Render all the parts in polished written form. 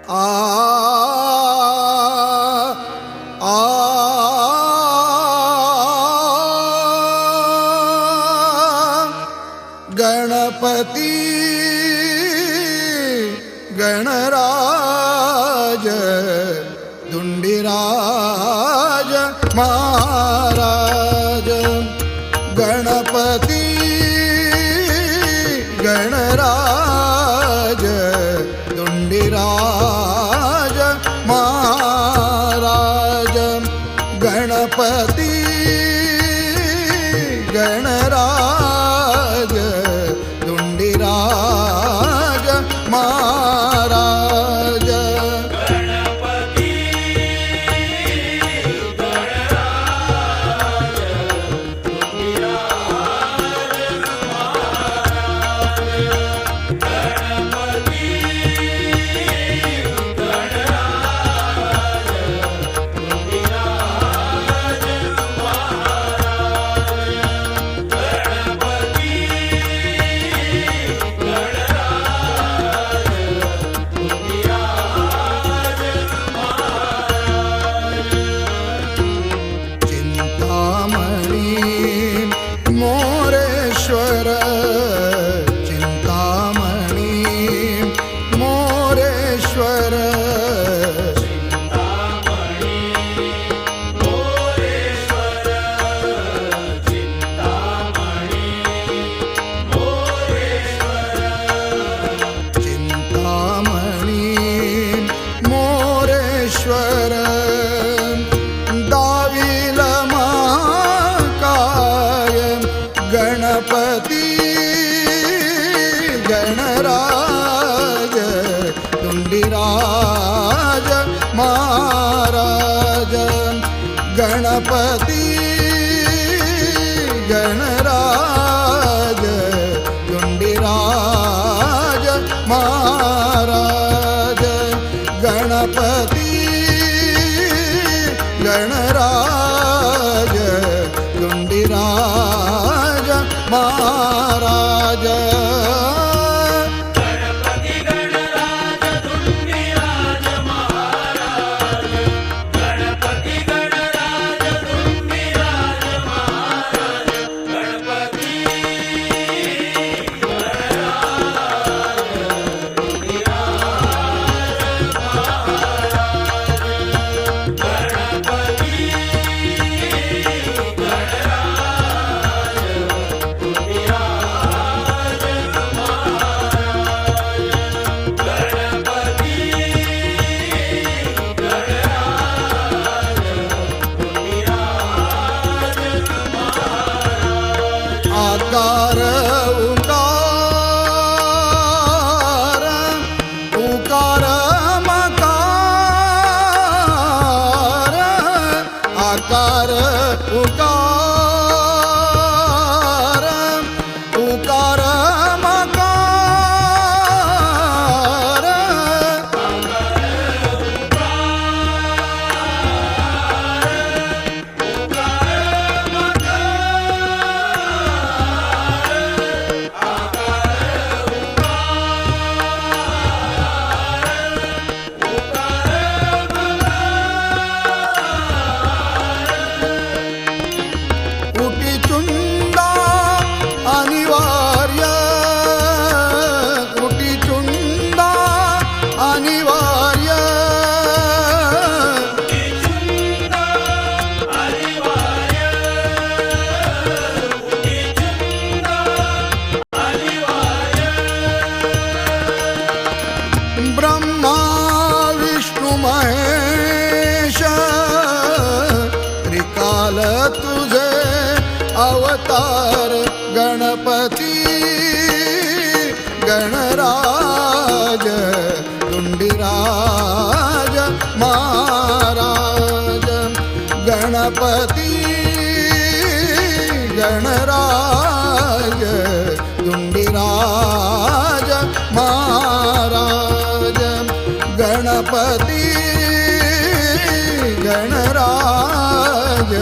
आ आ गणपती गणराज धुंडीराज महाराज गणपती गणराज धुंडीराज महाराज गणपती गणराज धुंडीराज महाराज गणपती गणराज धुंडीराज महाराज गणपती गणराज धुंडीराज चिंतामणी मोरेश्वर चिंतामणी मोरेश्वर चिंतामणी मोरेश्वर दाविल महाकाय गणपती गणराज धुंडीराज महाराज गणपती गणराज धुंडीराज महाराज गणपती गणराज धुंडीराज महाराज गणपती गणराज धुंडीराज महाराज गणपती गणराज धुंडीराज महाराज गणपती आकार उकार उकार मकार आकार उकार उकार मकार कुटीचुंडा अनिवार्य कुटीचुंडा अनिवार्य ब्रह्मा विष्णु महेश त्रिकाल तुझे अवतार गणपती गणराज धुंडीराज महाराज गणपती गणराज धुंडीराज महाराज गणपती गणराज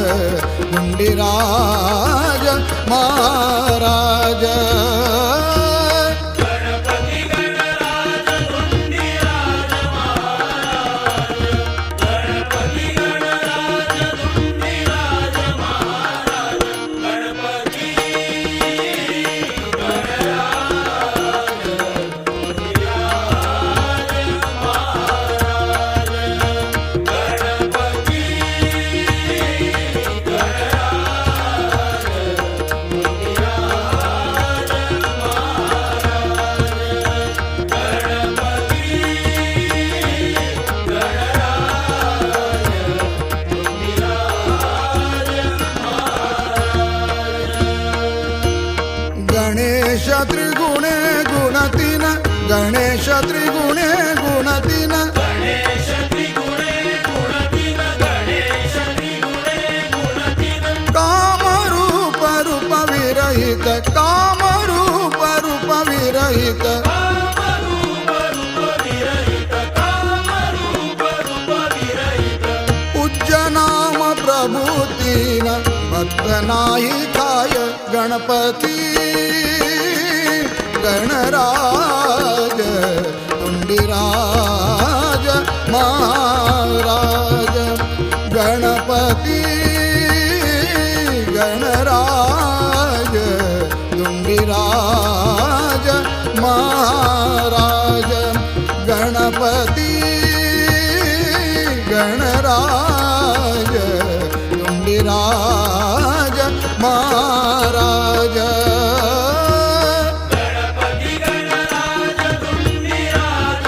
धुंडीराज महाराज गणपती गणराज धुंडीराज महाराज त्रिगुणे गुणतीन गणेश त्रिगुणे गुणतीन गणेश त्रिगुणे गुणतीन गणेश त्रिगुणे गुणतीन कामरूप रूप विरहित कामरूप रूप विरहित कामरूप रूप विरहित कामरूप रूप विरहित पूज्य नाम प्रभूतीन भक्त नाही काय गणपती गणराज तुंडीराज महाराज गणपती गणराज तुंडीराज महाराज गणपती गणराज तुंडीराज महाराज गणपती गणराज तुंडीराज महाराज गणपती गणराज तुंडीराज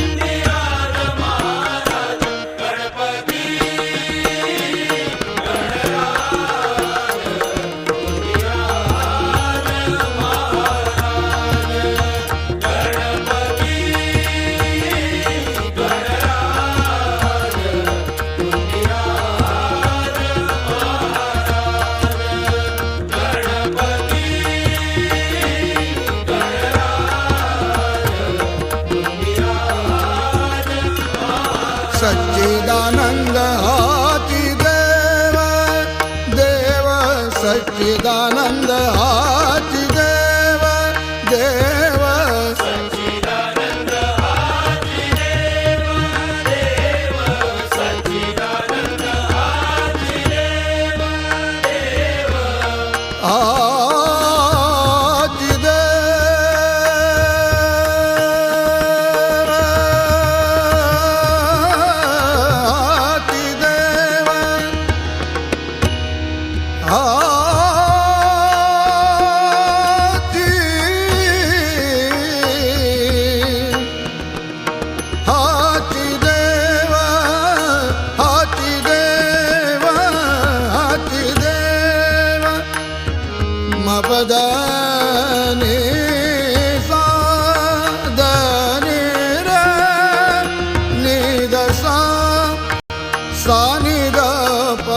महाराज गणपती सच्चिदानंद हाती देव देव सच्चिदानंद हाती देव देव सच्चिदानंद हाती देव देव सच्चिदानंद हाती देव देव हाती देव हाती देव हाती देव हाती देव मपदनी साधनी रे निदसा सानिद प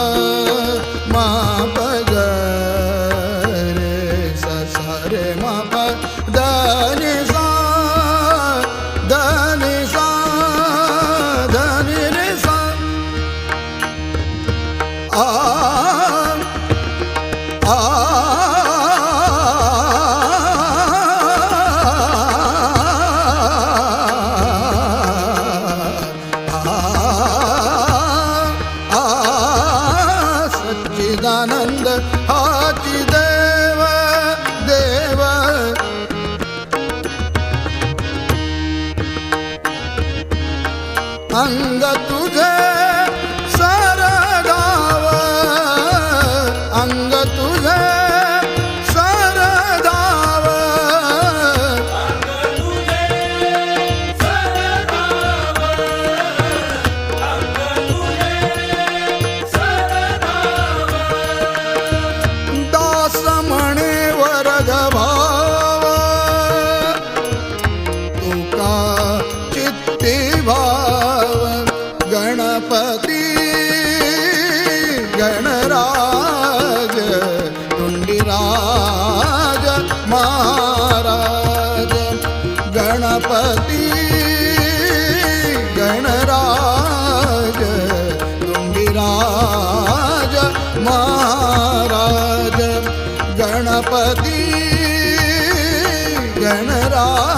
मापद रे सा रे मापद नि सा धनि सा धनि रे सा आ आ सच्चिदानंद हाती देव देव अंग तुझे सरगाव अंग तुझे सरगाव दास म्हणे वरद भाव तुका चित्ती भाव गणपती गणराज तुंडीराज महाराज गणपती गणराज तुंडीराज महाराज गणपती गणराज